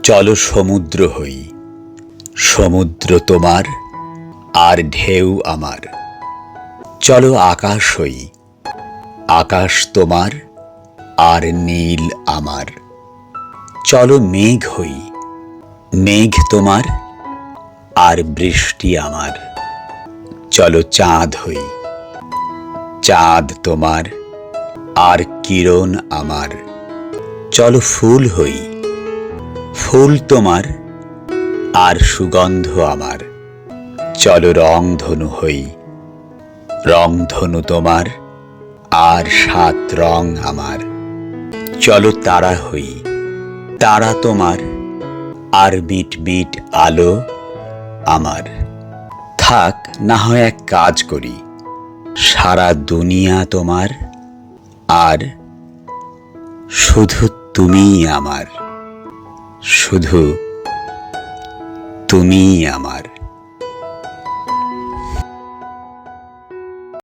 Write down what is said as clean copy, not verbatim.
চলো সমুদ্র হই, সমুদ্র তোমার আর ঢেউ আমার। চলো আকাশ হই, আকাশ তোমার আর নীল আমার। চলো মেঘ হই, মেঘ তোমার আর বৃষ্টি আমার। চলো চাঁদ হই, চাঁদ তোমার আর কিরণ আমার। চলো ফুল হই, ফুল তোমার আর সুগন্ধ আমার। চলো রংধনু হই, রংধনু তোমার আর 7 রং আমার। চলো তারা হই, তারা তোমার আর মিটমিট আলো আমার। থাক না হয় এক কাজ করি, সারা দুনিয়া তোমার আর শুধু তুমিই আমার, শুধু তুমিই আমার।